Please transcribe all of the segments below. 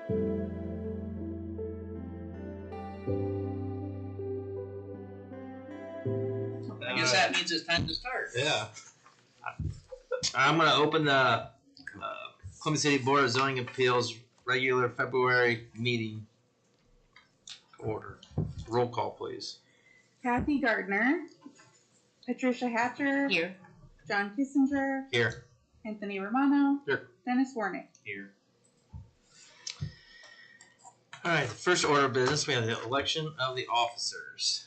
I guess that means it's time to start. Yeah. I'm going to open the Columbia City Board of Zoning Appeals regular February meeting order. Roll call, please. Kathy Gardner, Patricia Hatcher, Here. Jon Kissinger, Here. Anthony Romano, Here. Dennis Warnick. Here. All right, the first order of business, we have the election of the officers.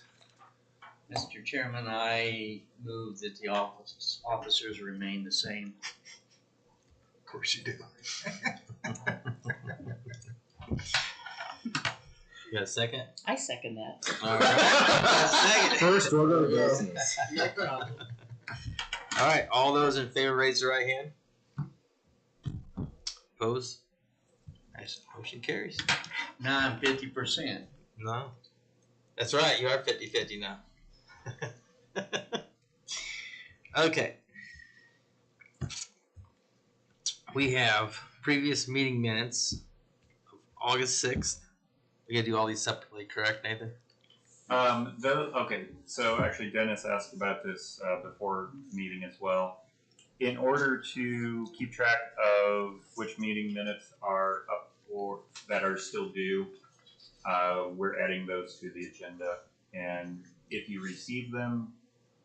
Mr. Chairman, I move that the officers remain the same. Of course you do. You got a second? I second that. All right. Second. First order of business. No problem. All right, all those in favor raise their right hand. Opposed? Nice. Motion carries. Now I'm 50%. No. That's right, you are 50-50 now. Okay. We have previous meeting minutes of August 6th. We gotta do all these separately, correct, Nathan? Okay, so actually Dennis asked about this before the meeting as well. In order to keep track of which meeting minutes are up for, that are still due, we're adding those to the agenda. And if you receive them,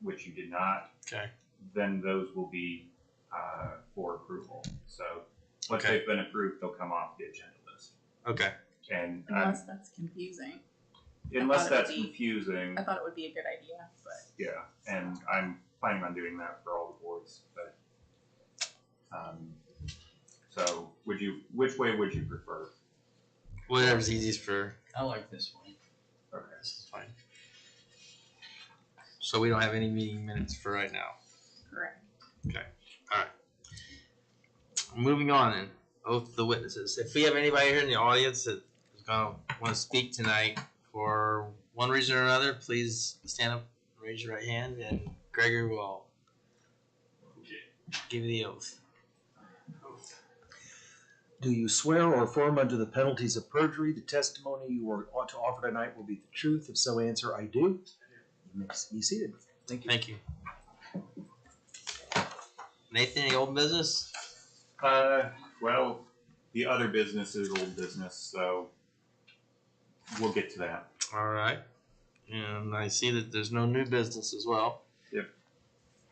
which you did not, Okay. then those will be for approval. So once Okay. they've been approved, they'll come off the agenda list. Okay. And Unless that's confusing. unless it that's would be- confusing, I thought it would be a good idea, but yeah, and I'm planning on doing that for all the boards. But so which way would you prefer? Whatever's easiest for. I like this one. Okay. This is fine. So we don't have any meeting minutes for right now. correct. Okay. All right. Moving on then. Oath of the witnesses. If we have anybody here in the audience that is going to want to speak tonight for one reason or another, please stand up and raise your right hand, and Gregory will give you the oath. Do you swear or affirm under the penalties of perjury the testimony you are ought to offer tonight will be the truth? If so, answer, I do. You may be seated. Thank you. Thank you. Nathan, any old business? Well, the other business is old business, so we'll get to that. All right. And I see that there's no new business as well. Yep.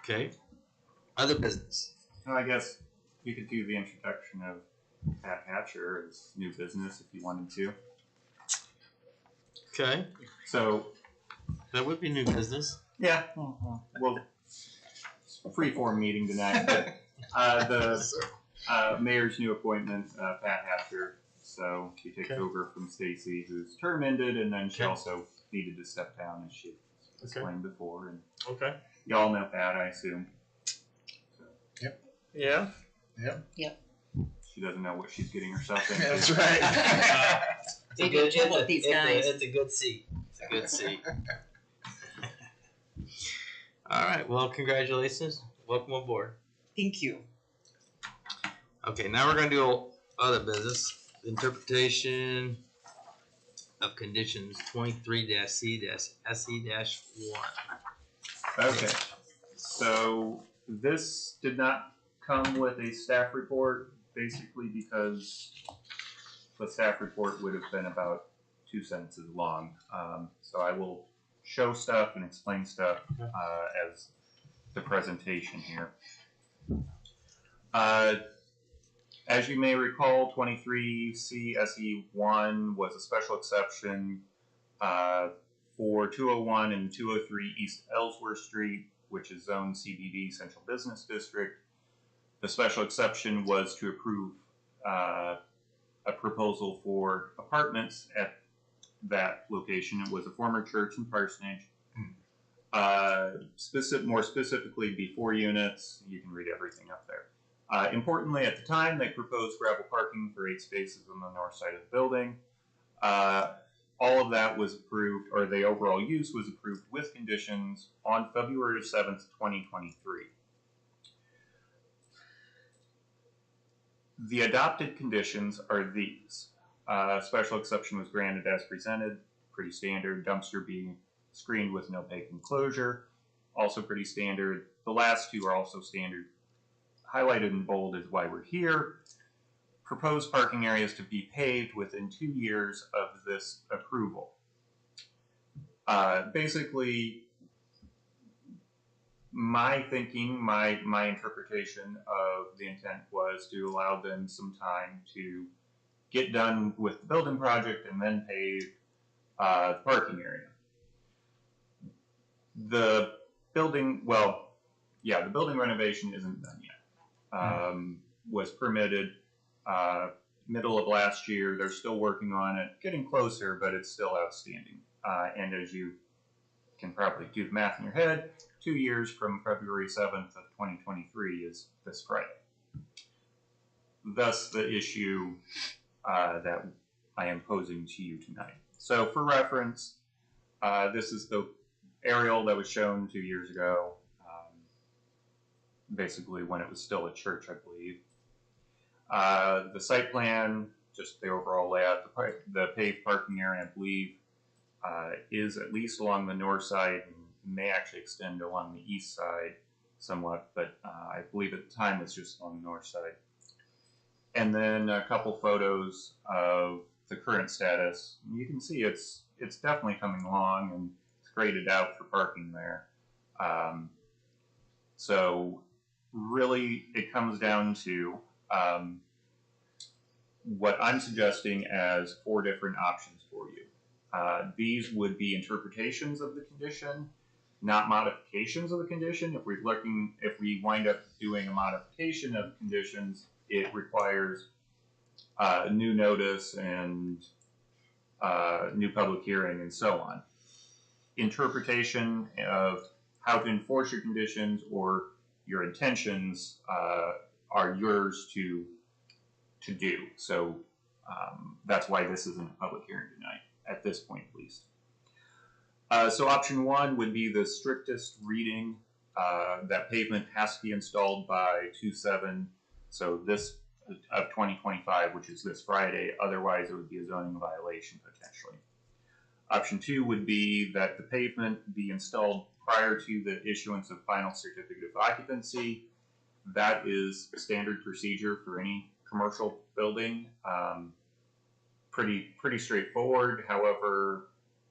Okay. Other business. Well, I guess you could do the introduction of Pat Hatcher as new business if you wanted to. Okay. So That would be new business. yeah, well, it's a free-form meeting tonight. But, the mayor's new appointment, Pat Hatcher. So she takes over from Stacy, whose term ended, and then she also needed to step down, as she explained before. And Okay. y'all know Pat, I assume. So Yeah. she doesn't know what she's getting herself into. That's right. They do trouble with these guys. It's a good seat. It's a good seat. All right. Well, congratulations. Welcome aboard. Thank you. Okay. Now we're going to do other business. Interpretation of conditions 23-C-SE-1. Okay, so this did not come with a staff report, basically because the staff report would have been about 2 sentences long. So I will show stuff and explain stuff as the presentation here. As you may recall, 23-C-SE-1 was a special exception for 201 and 203 East Ellsworth Street, which is zoned CBD, Central Business District. The special exception was to approve a proposal for apartments at that location. It was a former church and parsonage. More specifically, B4 units. You can read everything up there. Importantly, at the time, they proposed gravel parking for 8 spaces on the north side of the building. All of that was approved, or the overall use was approved with conditions on February 7th, 2023. The adopted conditions are these. Special exception was granted as presented, pretty standard. Dumpster being screened with an opaque enclosure, also pretty standard. The last two are also standard. Highlighted in bold is why we're here. Proposed parking areas to be paved within 2 years of this approval. Basically, my thinking, my interpretation of the intent was to allow them some time to get done with the building project and then pave the parking area. The building, the building renovation isn't done yet. Was permitted middle of last year. They're still working on it, getting closer, but it's still outstanding. And as you can probably do the math in your head, 2 years from February 7th of 2023 is this Friday. Thus the issue that I am posing to you tonight. So for reference, this is the aerial that was shown 2 years ago, basically when it was still a church, I believe. The site plan, just the overall layout, the paved parking area, I believe, is at least along the north side and may actually extend along the east side somewhat, but I believe at the time it's just on the north side. And then a couple photos of the current status. You can see it's definitely coming along and it's graded out for parking there. So really it comes down to what I'm suggesting as 4 different options for you. These would be interpretations of the condition, not modifications of the condition. If we wind up doing a modification of conditions, it requires new notice and new public hearing and so on. Interpretation of how to enforce your conditions or your intentions are yours to do. So that's why this isn't a public hearing tonight, at this point at least. So option 1 would be the strictest reading. That pavement has to be installed by 2/7, so this of 2025, which is this Friday. Otherwise, it would be a zoning violation potentially. Option 2 would be that the pavement be installed prior to the issuance of final certificate of occupancy. That is standard procedure for any commercial building. Pretty straightforward. However,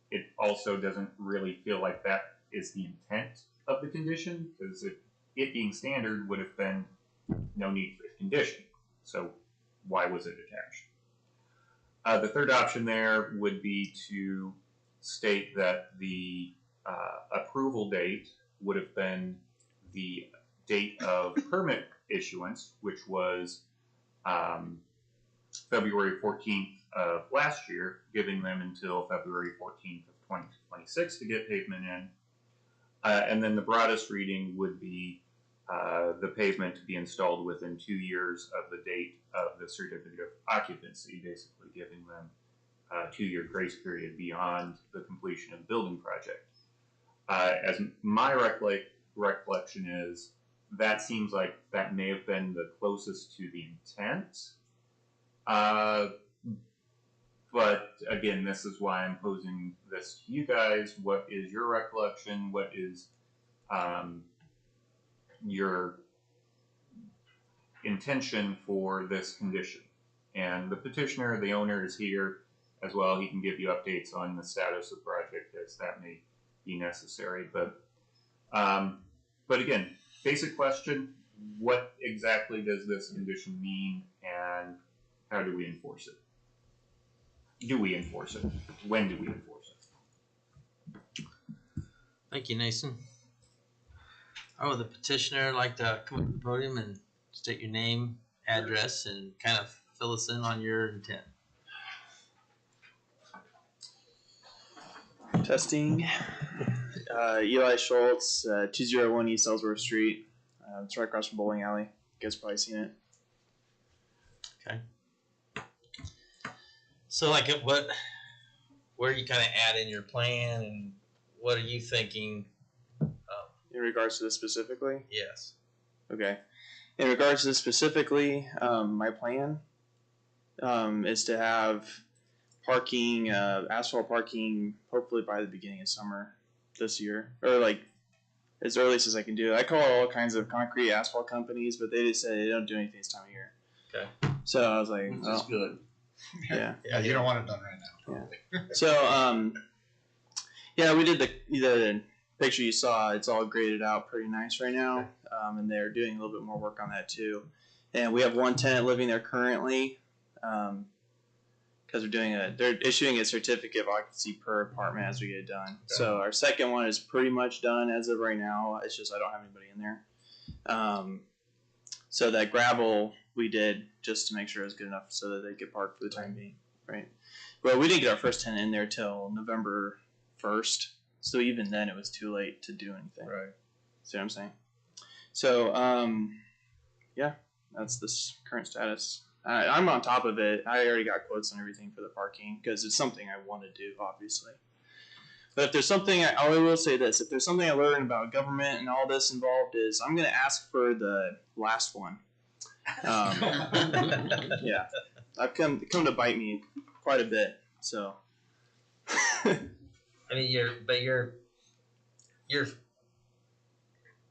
it also doesn't really feel like that is the intent of the condition, because it being standard would have been no need for the condition. So why was it attached? The third option there would be to state that the approval date would have been the date of permit issuance, which was February 14th of last year, giving them until February 14th of 2026 to get pavement in. And then the broadest reading would be the pavement to be installed within 2 years of the date of the certificate of occupancy, basically giving them a 2-year grace period beyond the completion of the building project. As my recollection is, that seems like that may have been the closest to the intent. But again, this is why I'm posing this to you guys. What is your recollection? What is your intention for this condition? And the petitioner, the owner, is here as well. He can give you updates on the status of the project as that may be necessary. But again, basic question: what exactly does this condition mean, and how do we enforce it? Do we enforce it? When do we enforce it? Thank you, Nathan. Would the petitioner like to come up to the podium and state your name, address, and kind of fill us in on your intent? Testing. Eli Schultz, 201 East Ellsworth Street. It's right across from Bowling Alley. You guys probably seen it. Okay. So, like, where do you kind of add in your plan, and what are you thinking? In regards to this specifically? Yes. Okay. In regards to this specifically, my plan, is to have parking, asphalt parking, hopefully by the beginning of summer this year, or like as early as I can do. I call all kinds of concrete asphalt companies, but they just say they don't do anything this time of year. Okay. So I was like, Which is well, good. yeah. Yeah, you don't want it done right now. So yeah, we did the picture you saw. It's all graded out pretty nice right now, and they're doing a little bit more work on that too. And we have one tenant living there currently, because they're issuing a certificate of occupancy per apartment as we get it done. So our second one is pretty much done as of right now. It's just I don't have anybody in there. So that gravel we did just to make sure it was good enough so that they could park for the time being, right? But we didn't get our first tenant in there till November 1st, so even then it was too late to do anything. Right. See what I'm saying? So yeah, that's this current status. I'm on top of it. I already got quotes and everything for the parking because it's something I want to do, obviously. But if there's something, I will say this: if there's something I learned about government and all this involved, is I'm going to ask for the last one. Yeah, I've come to bite me quite a bit. So, I mean, you're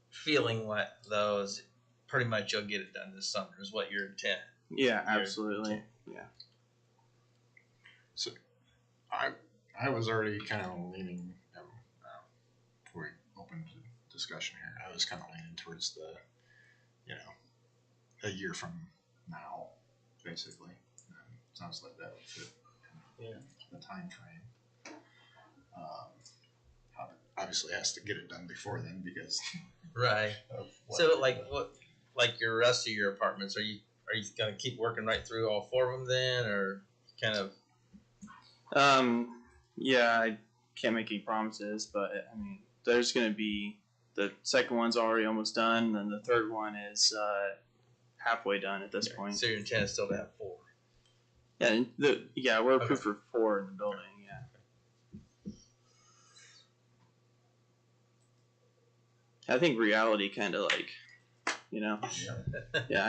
feeling what though is pretty much you'll get it done this summer is what your intent. yeah, absolutely. Yeah. So, I was already kind of leaning, before we opened the discussion here, I was kind of leaning towards the, a year from now, basically. Sounds like that would fit the time frame. Obviously has to get it done before then because Right. So like your rest of your apartments, are you gonna keep working right through all four of them then, or kind of? Yeah, I can't make any promises, but I mean, there's gonna be the second one's already almost done, and the third one is halfway done at this point. So your intent is still to have four. Yeah, and we're approved for 4 in the building. Yeah. I think reality kind of like, yeah. I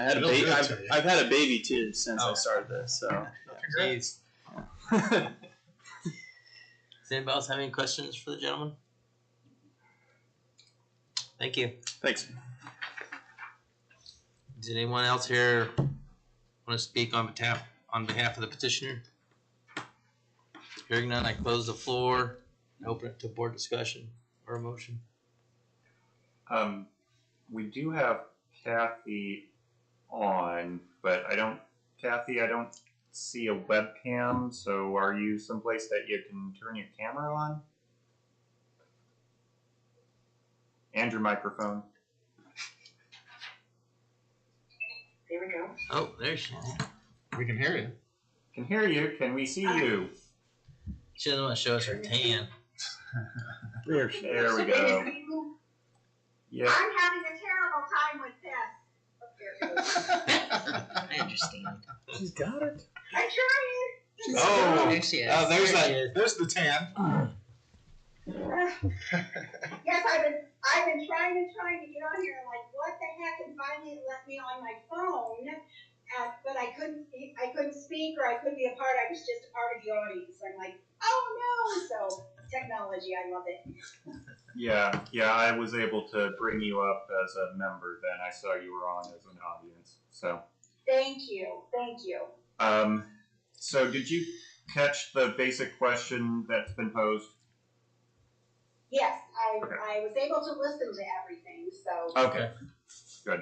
had a It'll baby. do it to you. I've had a baby too since I started this. So. Jeez. Does anybody else have any questions for the gentleman? Thank you. Thanks. Does anyone else here want to speak on behalf of the petitioner? Hearing none, I close the floor and open it to board discussion or a motion. We do have Kathy on, but I don't see a webcam, so are you someplace that you can turn your camera on? And your microphone. There we go. Oh, there she is. we can hear you. Can hear you. Can we see you? She doesn't want to show us her tan. There she is. There we go. Yeah. I'm having a terrible time with this. I understand. She's got it. I'm trying. Oh, There she is. Oh, there's There she that. is. There's the tan. Yes, I've been trying to get on here. Like, what the heck? And finally, it let me on my phone. But I couldn't speak, or I couldn't be a part. I was just a part of the audience. I'm like, oh no! So technology, I love it. Yeah, I was able to bring you up as a member then. I saw you were on as an audience. So Thank you. So did you catch the basic question that's been posed? Yes, Okay. I was able to listen to everything. So Okay. Good.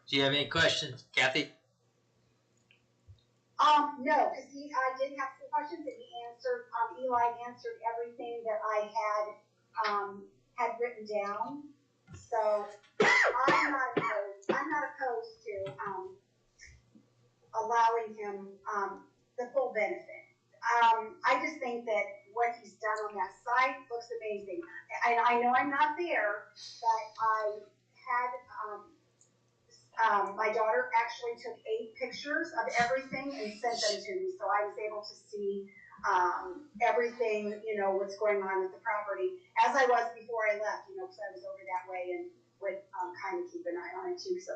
Do you have any questions, Kathy? no, because I did have some questions that he answered. Eli answered everything that I had written down. So I'm not opposed to allowing him the full benefit. I just think that what he's done on that site looks amazing. And I know I'm not there, but I had my daughter actually took 8 pictures of everything and sent them to me, so I was able to see everything, what's going on with the property, as I was before I left, because I was over that way and would kind of keep an eye on it too. So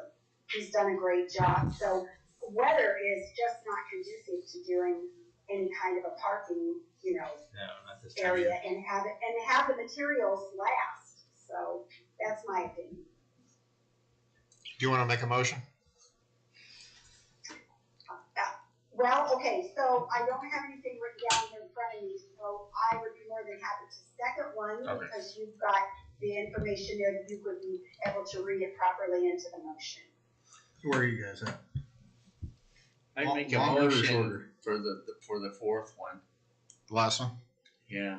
he's done a great job. So weather is just not conducive to doing any kind of a parking, you know, No, not this time of area year. and have the materials last. So that's my opinion. Do you want to make a motion? Well, okay, so I don't have anything written down here in front of me, so I would be more than happy to second one Okay. because you've got the information there that you would be able to read it properly into the motion. Where are you guys at? I make a Longer or motion shorter? for the fourth one. The last one? Yeah.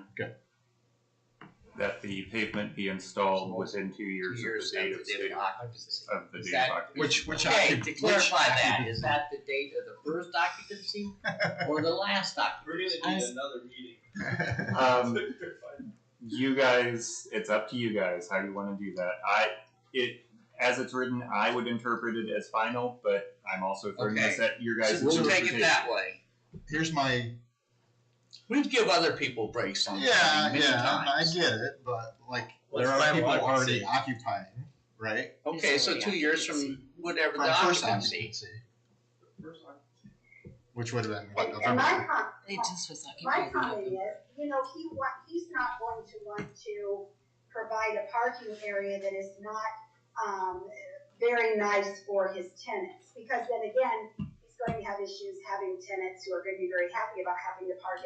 That the pavement be installed within 2 years, 2 years of the date after of the date of occupancy. of the Is date that- of occupancy. Which Okay, occup- to clarify which that, occupancy? is that the date of the first occupancy or the last occupancy? another meeting. You guys, it's up to you guys how you want to do that. As it's written, I would interpret it as final, but I'm also throwing this at your guys' So we'll take interpretation. it that way. Here's my, We've give other people breaks on yeah, many I times. get it, but like, What's there are final people occupancy? already occupying, right? Okay, so 2 years from whatever the From first occupancy. Which would have been what, And November? It just was my occupied. comment is, you know, he's not going to want to provide a parking area that is not, very nice for his tenants. Because then again, he's going to have issues having tenants who are going to be very happy about having to park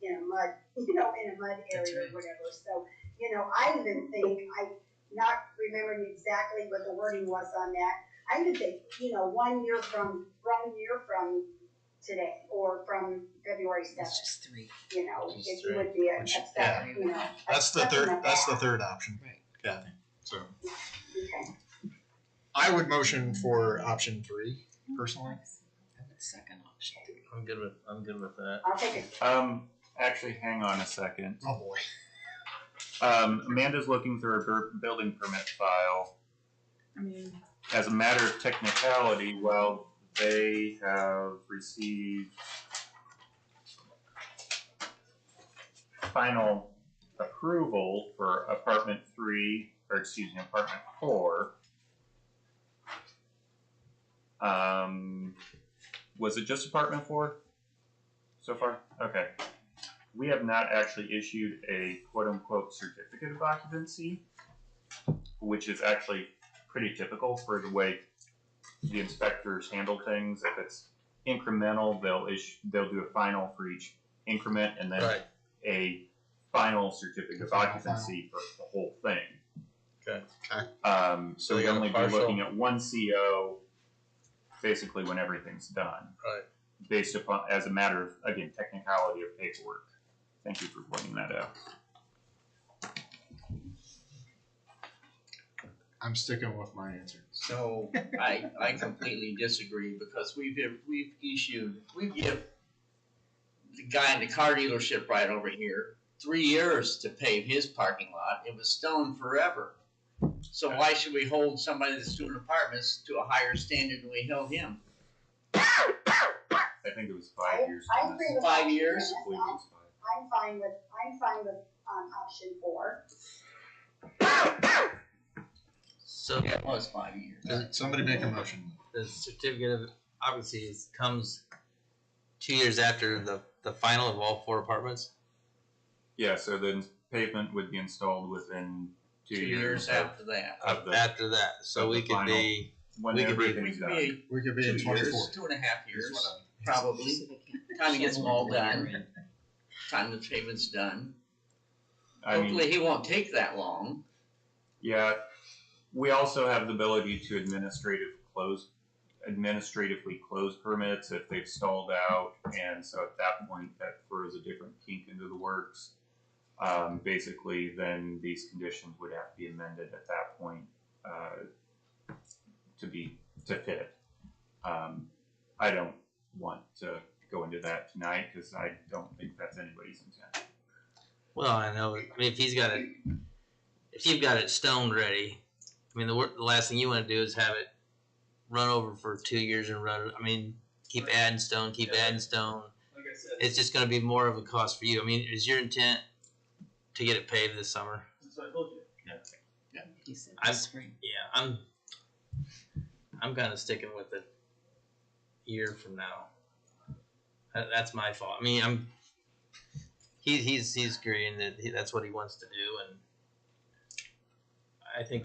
in a mud, you know, in a mud That's area right. or whatever. So, you know, I even think, not remembering exactly what the wording was on that, I even think, you know, 1 year from today, or from February It's seventh, just 3. you know, Just if three. you would be Which- upset, you know. That's the accepting third, of that's the that. third option, Right. Kathy. So Okay. I would motion for option 3, personally. And the second option. I'm good with that. I'll take it. Actually, hang on a second. Oh, boy. Amanda's looking through her building permit file. I mean, As a matter of technicality, well, they have received final approval for apartment 4. Was it just apartment 4 so far? Okay. We have not actually issued a quote-unquote certificate of occupancy, which is actually pretty typical for the way the inspectors handle things. If it's incremental, they'll do a final for each increment and then Right. a final certificate of occupancy for the whole thing. Okay. So So we you got a only be partial- looking at one CO basically when everything's done. Right. Based upon, as a matter of, again, technicality of paperwork. Thank you for pointing that out. I'm sticking with my answer. So I completely disagree because we've give the guy in the car dealership right over here 3 years to pave his parking lot. It was stone forever. So why should we hold somebody that's doing apartments to a higher standard than we held him? I think it was 5 years. I agree with 5 option years? I believe it was 5. I'm fine with option 4. So Yeah, it was 5 years. Somebody make a motion. the certificate of occupancy comes 2 years after the final of all 4 apartments? Yeah, so then pavement would be installed within 2 2 years years after that. of the, After that, so of we the could final. be, when we could be- We everything's could done. be We could be in 2 24. years, 2.5 is years, what I'm- probably. So they can't Time to get them all shovel it done. later. Time the pavement's done. I mean, Hopefully he won't take that long. yeah, we also have the ability to administratively close permits if they've stalled out, and so at that point, that throws a different kink into the works. Basically, then these conditions would have to be amended at that point, to fit. I don't want to go into that tonight, cause I don't think that's anybody's intent. well, I know, I mean, if you've got it stoned ready, I mean, the last thing you wanna do is have it run over for 2 years and keep adding stone. Like I said, It's just gonna be more of a cost for you. I mean, is your intent to get it paved this summer? that's what I told you. He said I'm- this spring. Yeah, I'm kind of sticking with it. Year from now. That's my fault. I mean, he's agreeing that that's what he wants to do, and I think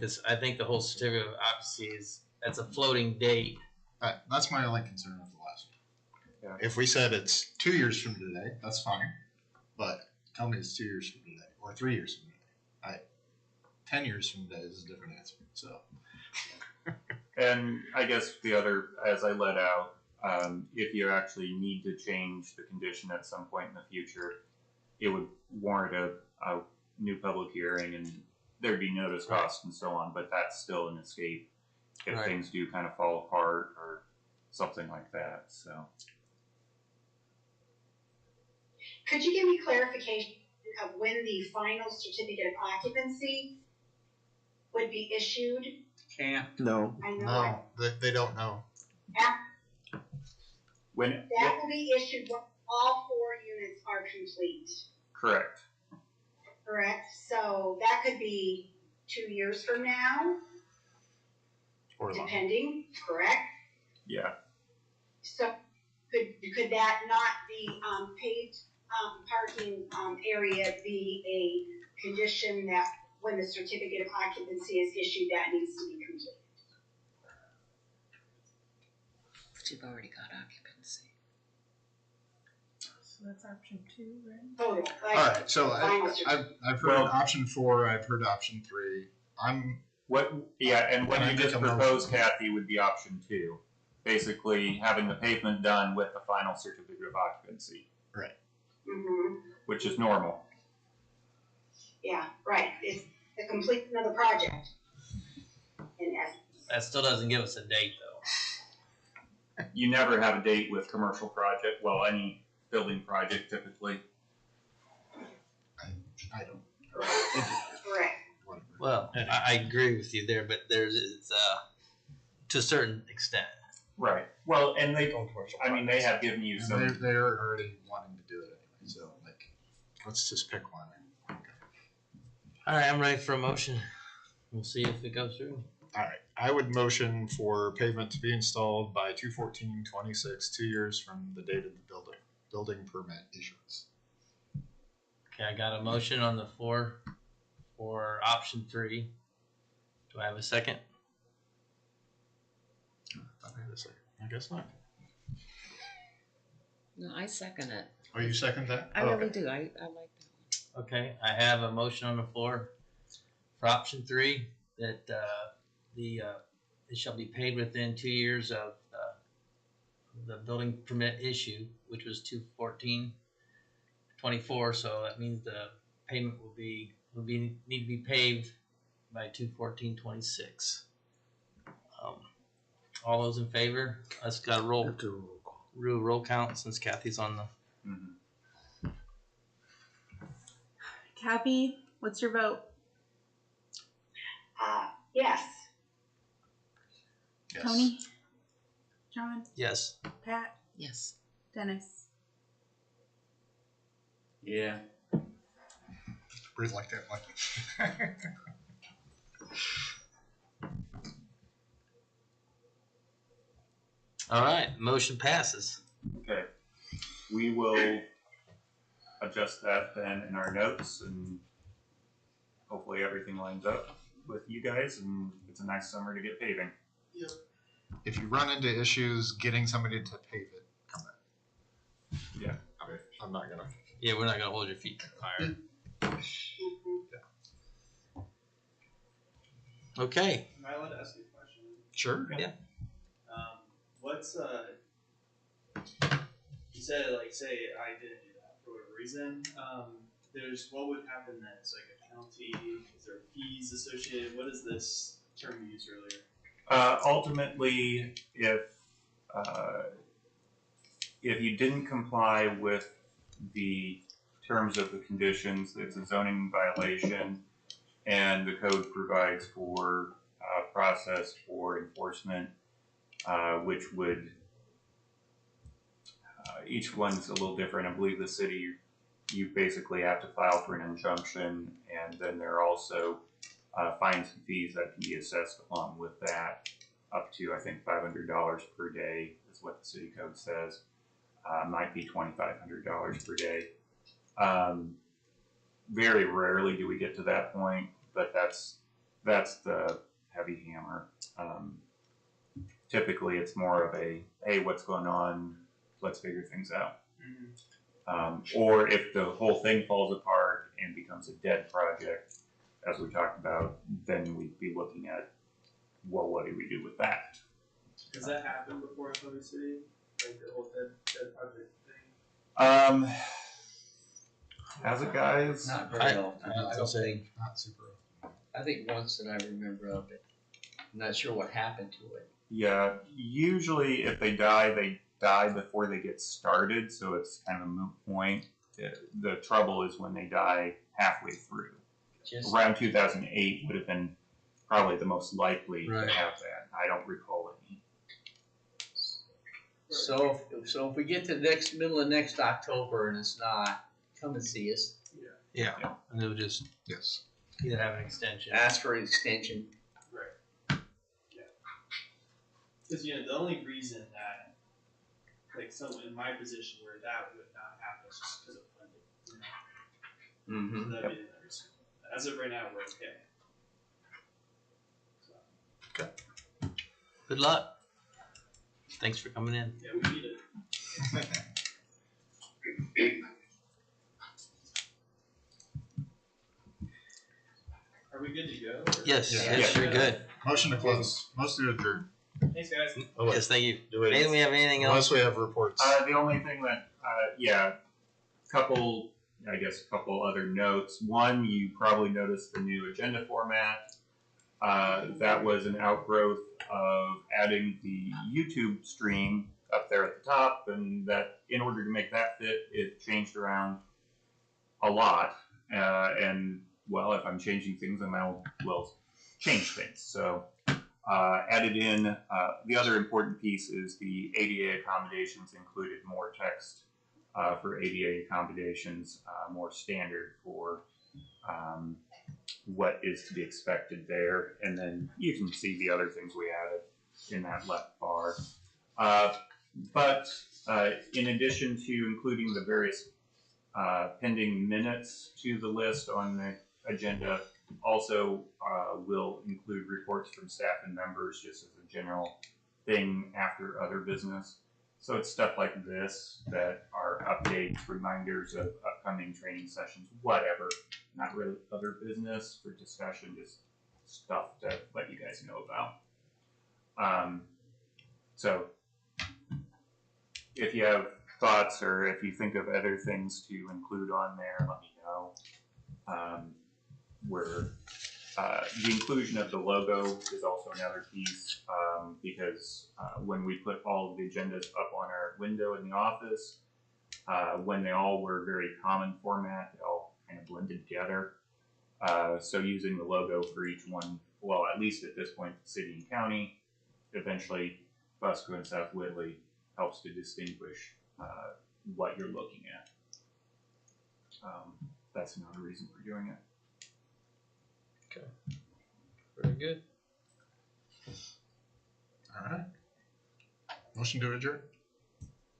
the whole certificate of occupancy that's a floating date. That's my only concern with the last one. Yeah. If we said it's 2 years from today, that's fine. But tell me it's 2 years from today or 3 years from today. 10 years from today is a different answer. So. And I guess the other, as I let out, if you actually need to change the condition at some point in the future, it would warrant a new public hearing, and there'd be notice costs and so on. But that's still an escape if Right. things do kind of fall apart or something like that. So. Could you give me clarification of when the final certificate of occupancy would be issued? Can't. No. I know No, they don't know. When that will be issued when all 4 units are complete, correct. correct? So that could be 2 years from now, Or longer. depending, correct? Yeah. So could that not be paved parking area be a condition that when the certificate of occupancy is issued, that needs to be complete? But you've already got occupancy. So that's option 2, right? Total. All right, so Final I've heard Well- option 4. I've heard option 3. What? Yeah, and what Can I you make just a motion? proposed, Kathy, would be option 2. Basically, having the pavement done with the final certificate of occupancy, Mm-hmm. which is normal. Yeah, right. It's the completion of the project. In essence. That still doesn't give us a date, though. You never have a date with commercial project. Well, any building project typically. I don't. Correct. Whatever. Well, I agree with you there, but it's to a certain extent. Right. Well, and they. Commercial I mean, they have given you And some. they're already wanting to do it anyway. So like, let's just pick one. All right, I'm ready for a motion. We'll see if it goes through. All right, I would motion for pavement to be installed by 2/14/26, 2 years from the date of the building permit issuance. Okay, I got a motion on the floor for option 3. Do I have a second? I guess not. No, I second it. Oh, you second that? I Oh, really okay. do. I like that. Okay, I have a motion on the floor for option 3 that it shall be paid within 2 years of the building permit issue, which was 2/14/24. So that means the payment will need to be paid by 2/14/26. All those in favor? Let's got a roll count since Kathy's on the. Mhm. Kathy, what's your vote? Yes. Yes. Tony? John? Yes. Pat? Yes. Dennis? Yeah. Breathe like that, like. All right, motion passes. Okay. We will adjust that then in our notes, and hopefully everything lines up with you guys, and it's a nice summer to get paving. If you run into issues getting somebody to pave it, come back. Yeah. I'm not gonna. Yeah, we're not gonna hold your feet to the fire. Okay. Am I allowed to ask you a question? Sure. Yeah. What's you said, like, say I didn't do that for whatever reason. What would happen then? It's like a penalty. Is there fees associated? What is this term you used earlier? Ultimately, if you didn't comply with the terms of the conditions, it's a zoning violation, and the code provides for process for enforcement, which would each one's a little different. I believe the city, you basically have to file for an injunction, and then there are also fines and fees that can be assessed along with that. up to, I think, $500 per day is what the city code says. Might be $2,500 per day. Very rarely do we get to that point, but that's the heavy hammer. Typically, it's more of a, hey, what's going on? Let's figure things out. Or if the whole thing falls apart and becomes a dead project, as we talked about, then we'd be looking at, well, what do we do with that? Has that happened before in Pony City? Like the whole dead project thing? As a guys, Not very often. I don't say think. Not super. I think once that I remember of it. I'm not sure what happened to it. yeah, usually if they die before they get started, so it's kind of a moot point. The trouble is when they die halfway through. Just Around 2008 would have been probably the most likely Right. to have that. I don't recall any. so if we get to the middle of next October and it's not, come and see us. Yeah, and they'll just Yes. either have an extension. Ask for an extension. Because the only reason that, like, someone in my position where that would not happen is just because of funding. Mm-hmm. So that'd be the reason. As of right now, we're okay. So, Good luck. Thanks for coming in. yeah, we need it. Are we good to go? Or? Yes, Yeah. yes, you're good. Motion to close. Motion to adjourn. Thanks, guys. Yes, thank you. Do it. Anything we have anything else? Unless we have reports. The only thing that, couple other notes. One, you probably noticed the new agenda format. That was an outgrowth of adding the YouTube stream up there at the top, and that in order to make that fit, it changed around a lot. And well, if I'm changing things, I might well change things. So added in the other important piece is the ADA accommodations included more text for ADA accommodations, more standard for what is to be expected there. And then you can see the other things we added in that left bar. But in addition to including the various pending minutes to the list on the agenda, also will include reports from staff and members just as a general thing after other business. So it's stuff like this that are updates, reminders of upcoming training sessions, whatever. Not really other business for discussion, just stuff to let you guys know about. So if you have thoughts or if you think of other things to include on there, let me know. The inclusion of the logo is also another piece because when we put all of the agendas up on our window in the office, when they all were very common format, they all kind of blended together. So using the logo for each one, well, at least at this point, city and county, eventually Fusco and South Whitley helps to distinguish what you're looking at. That's another reason for doing it. Very good. All right. Motion to adjourn.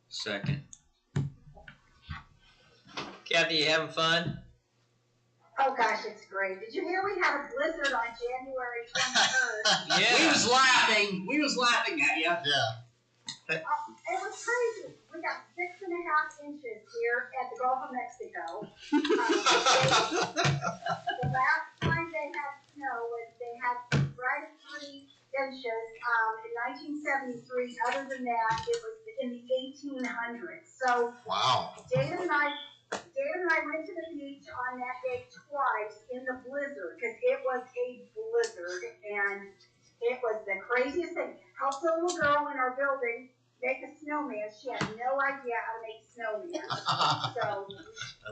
Second. Kathy, you having fun? Oh gosh, it's great. Did you hear we had a blizzard on January 23rd? We was laughing at you. Yeah. It was crazy. We got 6.5 inches here at the Gulf of Mexico. The last time they had snow was they had right at 3 inches in 1973. Other than that, it was in the 1800s. So Wow. David and I went to the beach on that day twice in the blizzard because it was a blizzard and it was the craziest thing. Helped a little girl in our building make a snowman. She had no idea how to make snowman. So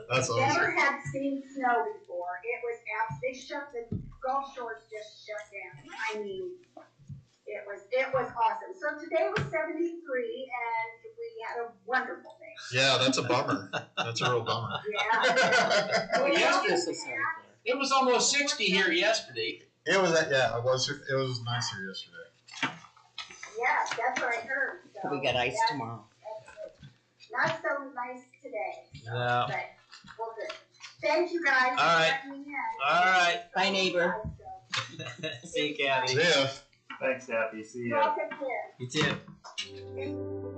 That's never awesome. had seen snow before. It was they shut the Gulf Shores just shut down. I mean, it was awesome. So today was 73 and we had a wonderful day. Yeah, that's a bummer. That's a real bummer. Yeah. Well, I'm so sorry It was almost 60 here yesterday. It was nicer yesterday. Yes, that's what I heard. So We got ice that's- tomorrow. that's good. Not so nice today. So, No. But, well, good. Thank you guys. for All right. letting me in. All right. Bye, neighbor. See you, Kathy. Yeah. Thanks, Kathy. See You ya. all take care. You too.